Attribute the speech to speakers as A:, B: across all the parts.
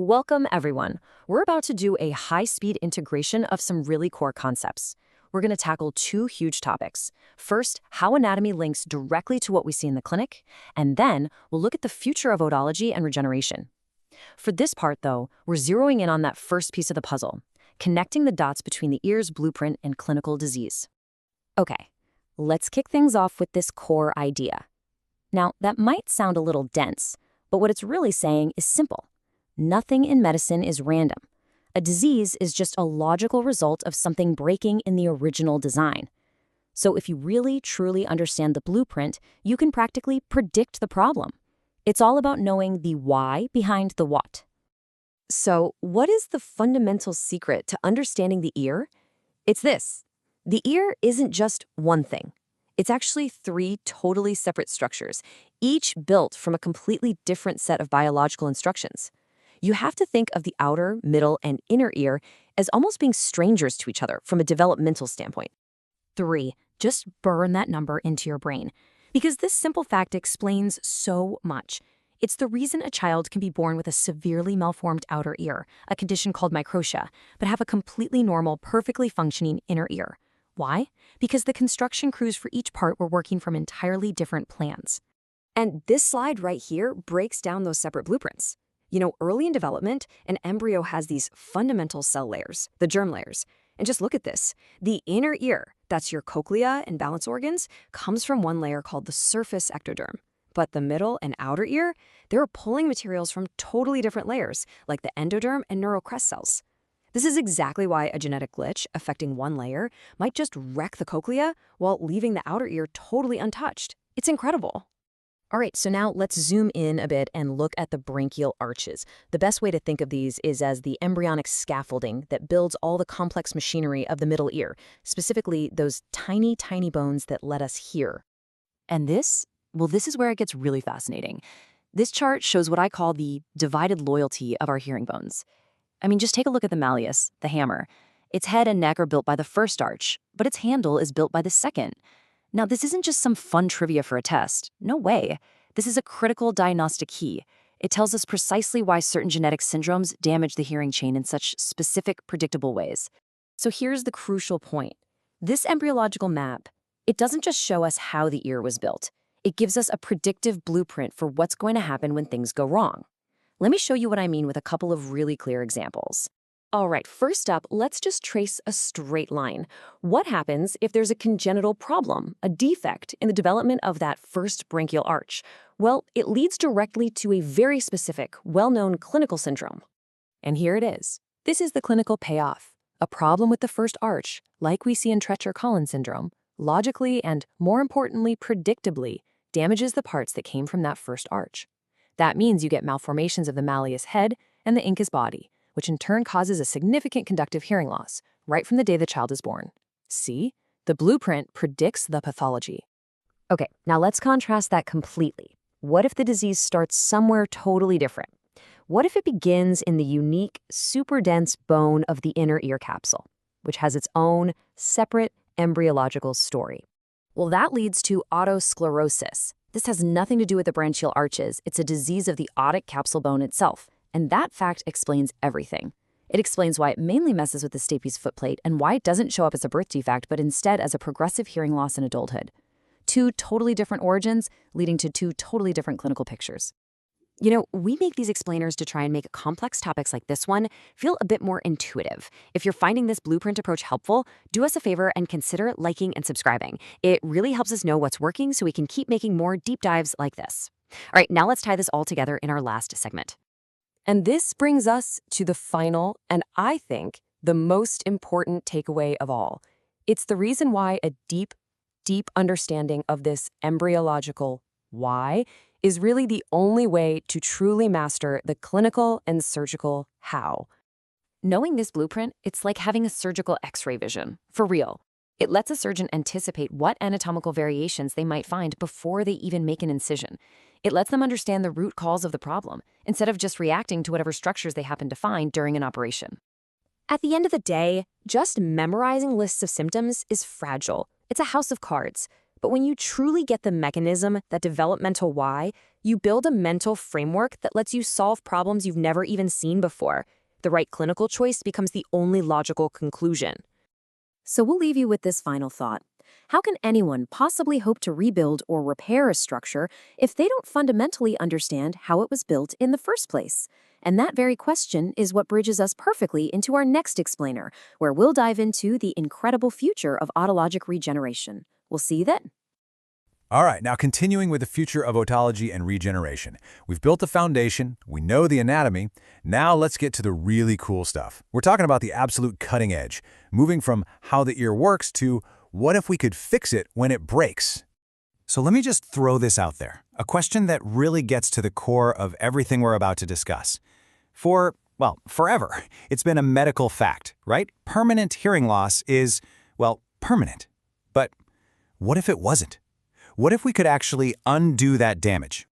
A: Welcome, everyone. We're about to do a high-speed integration of some really core concepts. We're going to tackle two huge topics. First, how anatomy links directly to what we see in the clinic, and then we'll look at the future of otology and regeneration. For this part, though, we're zeroing in on that first piece of the puzzle, connecting the dots between the ear's blueprint and clinical disease. Okay, let's kick things off with this core idea. Now, that might sound a little dense, but what it's really saying is simple. Nothing in medicine is random. A disease is just a logical result of something breaking in the original design. So if you really, truly understand the blueprint, you can practically predict the problem. It's all about knowing the why behind the what.
B: So, what is the fundamental secret to understanding the ear? It's this. The ear isn't just one thing. It's actually three totally separate structures, each built from a completely different set of biological instructions. You have to think of the outer, middle, and inner ear as almost being strangers to each other from a developmental standpoint.
A: 3. Just burn that number into your brain, because this simple fact explains so much. It's the reason a child can be born with a severely malformed outer ear, a condition called microtia, but have a completely normal, perfectly functioning inner ear. Why? Because the construction crews for each part were working from entirely different plans.
B: And this slide right here breaks down those separate blueprints. You know, early in development, an embryo has these fundamental cell layers, the germ layers. And just look at this. The inner ear, that's your cochlea and balance organs, comes from one layer called the surface ectoderm. But the middle and outer ear, they're pulling materials from totally different layers, like the endoderm and neural crest cells. This is exactly why a genetic glitch affecting one layer might just wreck the cochlea while leaving the outer ear totally untouched. It's incredible.
A: All right, so now let's zoom in a bit and look at the branchial arches. The best way to think of these is as the embryonic scaffolding that builds all the complex machinery of the middle ear, specifically those tiny, tiny bones that let us hear.
C: And this is where it gets really fascinating. This chart shows what I call the divided loyalty of our hearing bones. I mean, just take a look at the malleus, the hammer. Its head and neck are built by the first arch, but its handle is built by the second. Now, this isn't just some fun trivia for a test. No way. This is a critical diagnostic key. It tells us precisely why certain genetic syndromes damage the hearing chain in such specific, predictable ways.
A: So here's the crucial point. This embryological map, it doesn't just show us how the ear was built. It gives us a predictive blueprint for what's going to happen when things go wrong. Let me show you what I mean with a couple of really clear examples. All right, first up, let's just trace a straight line. What happens if there's a congenital problem, a defect in the development of that first branchial arch? Well, it leads directly to a very specific, well-known clinical syndrome. And here it is. This is the clinical payoff. A problem with the first arch, like we see in Treacher-Collins syndrome, logically and, more importantly, predictably, damages the parts that came from that first arch. That means you get malformations of the malleus head and the incus body, which in turn causes a significant conductive hearing loss right from the day the child is born. See? The blueprint predicts the pathology. Okay, now let's contrast that completely. What if the disease starts somewhere totally different? What if it begins in the unique, super dense bone of the inner ear capsule, which has its own separate embryological story? Well, that leads to otosclerosis. This has nothing to do with the branchial arches. It's a disease of the otic capsule bone itself. And that fact explains everything. It explains why it mainly messes with the stapes footplate and why it doesn't show up as a birth defect, but instead as a progressive hearing loss in adulthood. Two totally different origins leading to two totally different clinical pictures.
B: You know, we make these explainers to try and make complex topics like this one feel a bit more intuitive. If you're finding this blueprint approach helpful, do us a favor and consider liking and subscribing. It really helps us know what's working so we can keep making more deep dives like this. All right, now let's tie this all together in our last segment.
A: And this brings us to the final, and I think, the most important takeaway of all. It's the reason why a deep, deep understanding of this embryological why is really the only way to truly master the clinical and surgical how. Knowing this blueprint, it's like having a surgical X-ray vision, for real. It lets a surgeon anticipate what anatomical variations they might find before they even make an incision. It lets them understand the root cause of the problem, instead of just reacting to whatever structures they happen to find during an operation. At the end of the day, just memorizing lists of symptoms is fragile. It's a house of cards. But when you truly get the mechanism, that developmental why,
B: You build a mental framework that lets you solve problems you've never even seen before. The right clinical choice becomes the only logical conclusion.
A: So we'll leave you with this final thought. How can anyone possibly hope to rebuild or repair a structure if they don't fundamentally understand how it was built in the first place? And that very question is what bridges us perfectly into our next explainer, where we'll dive into the incredible future of otologic regeneration. We'll see you then.
D: All right, now continuing with the future of otology and regeneration. We've built the foundation, we know the anatomy, now let's get to the really cool stuff. We're talking about the absolute cutting edge, moving from how the ear works to what if we could fix it when it breaks?
E: So let me just throw this out there, a question that really gets to the core of everything we're about to discuss. Forever, it's been a medical fact, right? Permanent hearing loss is, permanent. But what if it wasn't? What if we could actually undo that damage?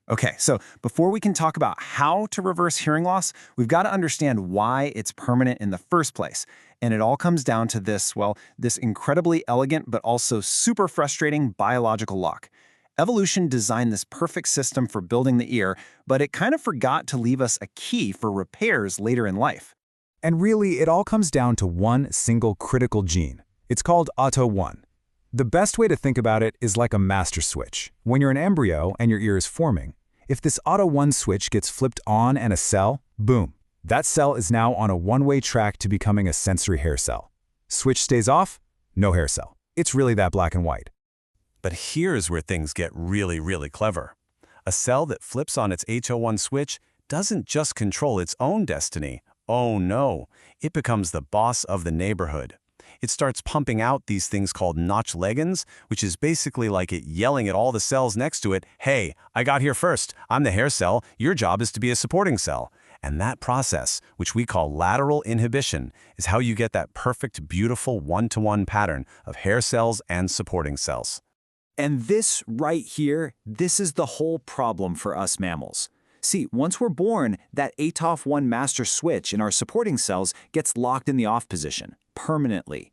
E: Okay, so before we can talk about how to reverse hearing loss, we've got to understand why it's permanent in the first place. And it all comes down to this incredibly elegant but also super frustrating biological lock. Evolution designed this perfect system for building the ear, but it kind of forgot to leave us a key for repairs later in life.
D: And really, it all comes down to one single critical gene. It's called OTO1. The best way to think about it is like a master switch. When you're an embryo and your ear is forming, if this OTO1 switch gets flipped on and a cell, boom, that cell is now on a one-way track to becoming a sensory hair cell. Switch stays off, no hair cell. It's really that black and white.
E: But here's where things get really, really clever. A cell that flips on its OTO1 switch doesn't just control its own destiny. Oh no, it becomes the boss of the neighborhood. It starts pumping out these things called notch ligands, which is basically like it yelling at all the cells next to it, hey, I got here first, I'm the hair cell, your job is to be a supporting cell. And that process, which we call lateral inhibition, is how you get that perfect, beautiful one-to-one pattern of hair cells and supporting cells.
F: And this right here, this is the whole problem for us mammals. See, once we're born, that ATOF1 master switch in our supporting cells gets locked in the off position, permanently.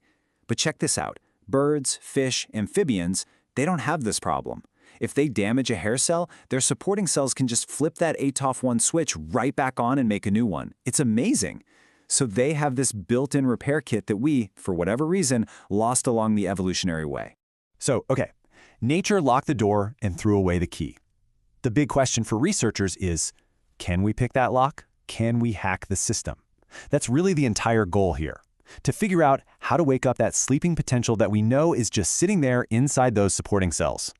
F: But check this out. Birds, fish, amphibians, they don't have this problem. If they damage a hair cell, their supporting cells can just flip that ATOF1 switch right back on and make a new one. It's amazing. So they have this built-in repair kit that we, for whatever reason, lost along the evolutionary way.
E: So, okay, nature locked the door and threw away the key. The big question for researchers is, can we pick that lock? Can we hack the system? That's really the entire goal here, to figure out how to wake up that sleeping potential that we know is just sitting there inside those supporting cells.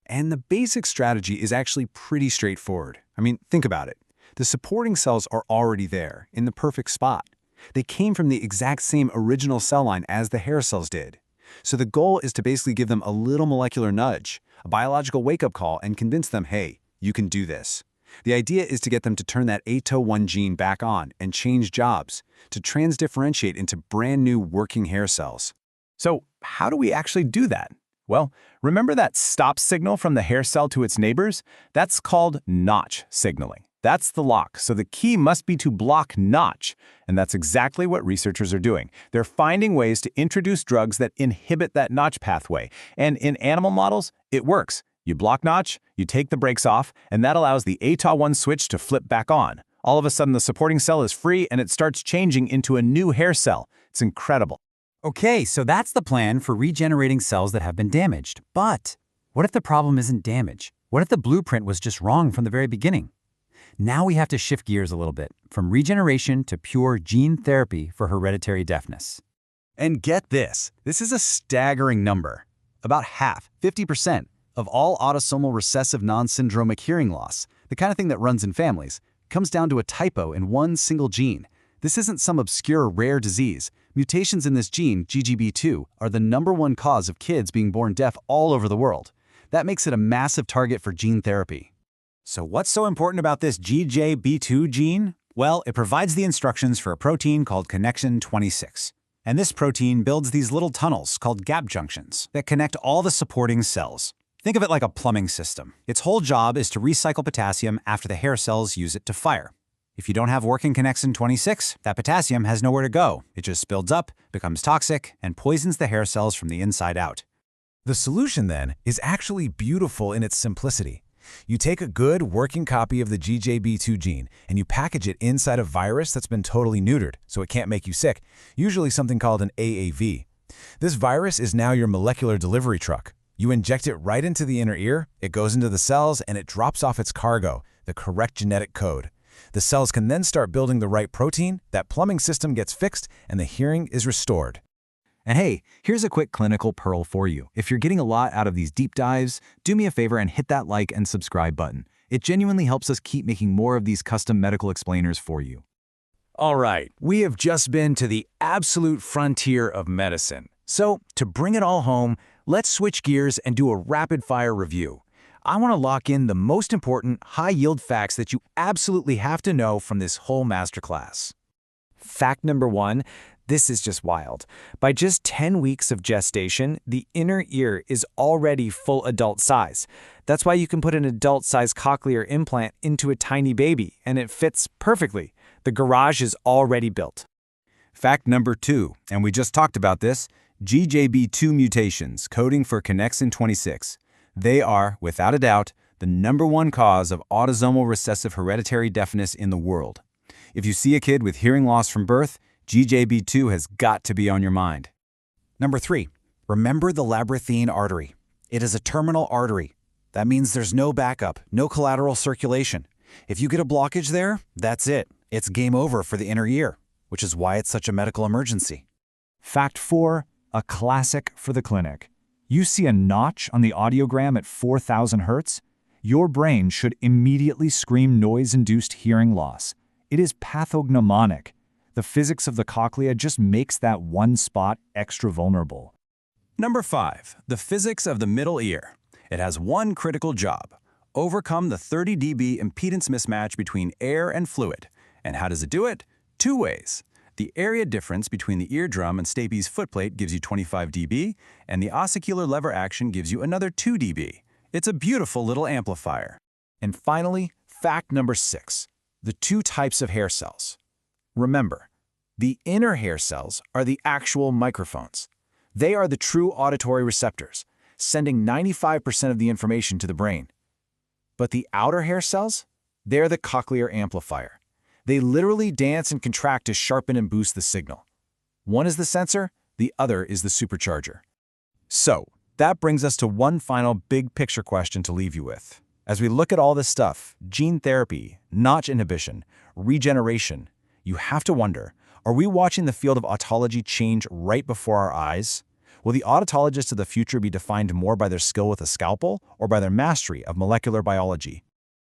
D: And the basic strategy is actually pretty straightforward. I mean, think about it. The supporting cells are already there, in the perfect spot. They came from the exact same original cell line as the hair cells did. So the goal is to basically give them a little molecular nudge, a biological wake-up call, and convince them, hey, you can do this. The idea is to get them to turn that ATO1 gene back on and change jobs, to transdifferentiate into brand new working hair cells.
E: So how do we actually do that? Well, remember that stop signal from the hair cell to its neighbors? That's called notch signaling. That's the lock, so the key must be to block notch. And that's exactly what researchers are doing. They're finding ways to introduce drugs that inhibit that notch pathway. And in animal models, it works. You block notch, you take the brakes off, and that allows the ATOF1 switch to flip back on. All of a sudden, the supporting cell is free and it starts changing into a new hair cell. It's incredible.
G: Okay, so that's the plan for regenerating cells that have been damaged. But what if the problem isn't damage? What if the blueprint was just wrong from the very beginning? Now we have to shift gears a little bit, from regeneration to pure gene therapy for hereditary deafness.
E: And get this is a staggering number. About half, 50%, of all autosomal recessive non-syndromic hearing loss, the kind of thing that runs in families, comes down to a typo in one single gene. This isn't some obscure rare disease. Mutations in this gene, GGB2, are the #1 cause of kids being born deaf all over the world. That makes it a massive target for gene therapy.
G: So what's so important about this GJB2 gene? Well, it provides the instructions for a protein called connexin 26. And this protein builds these little tunnels called gap junctions that connect all the supporting cells. Think of it like a plumbing system. Its whole job is to recycle potassium after the hair cells use it to fire. If you don't have working connexin 26, that potassium has nowhere to go. It just builds up, becomes toxic, and poisons the hair cells from the inside out.
D: The solution, then, is actually beautiful in its simplicity.
E: You take a good, working copy of the GJB2 gene and you package it inside a virus that's been totally neutered, so it can't make you sick, usually something called an AAV. This virus is now your molecular delivery truck. You inject it right into the inner ear, it goes into the cells, and it drops off its cargo, the correct genetic code. The cells can then start building the right protein, that plumbing system gets fixed, and the hearing is restored.
F: And hey, here's a quick clinical pearl for you. If you're getting a lot out of these deep dives, do me a favor and hit that like and subscribe button. It genuinely helps us keep making more of these custom medical explainers for you.
D: All right, we have just been to the absolute frontier of medicine. So, to bring it all home, let's switch gears and do a rapid-fire review. I want to lock in the most important, high-yield facts that you absolutely have to know from this whole masterclass.
H: Fact number 1, this is just wild. By just 10 weeks of gestation, the inner ear is already full adult size. That's why you can put an adult-sized cochlear implant into a tiny baby, and it fits perfectly. The garage is already built.
E: Fact number 2, and we just talked about this, GJB2 mutations coding for connexin 26. They are, without a doubt, the #1 cause of autosomal recessive hereditary deafness in the world. If you see a kid with hearing loss from birth, GJB2 has got to be on your mind.
G: Number 3, remember the labyrinthine artery. It is a terminal artery. That means there's no backup, no collateral circulation. If you get a blockage there, that's it. It's game over for the inner ear, which is why it's such a medical emergency.
I: Fact 4, a classic for the clinic. You see a notch on the audiogram at 4,000 Hz? Your brain should immediately scream noise-induced hearing loss. It is pathognomonic. The physics of the cochlea just makes that one spot extra vulnerable.
E: Number 5, the physics of the middle ear. It has one critical job: overcome the 30 dB impedance mismatch between air and fluid. And how does it do it? 2 ways. The area difference between the eardrum and stapes footplate gives you 25 dB, and the ossicular lever action gives you another 2 dB. It's a beautiful little amplifier.
G: And finally, fact number 6, the 2 types of hair cells. Remember, the inner hair cells are the actual microphones. They are the true auditory receptors, sending 95% of the information to the brain. But the outer hair cells? They're the cochlear amplifier. They literally dance and contract to sharpen and boost the signal. One is the sensor, the other is the supercharger. So, that brings us to one final big picture question to leave you with. As we look at all this stuff, gene therapy, notch inhibition, regeneration, you have to wonder, are we watching the field of otology change right before our eyes? Will the otologists of the future be defined more by their skill with a scalpel or by their mastery of molecular biology?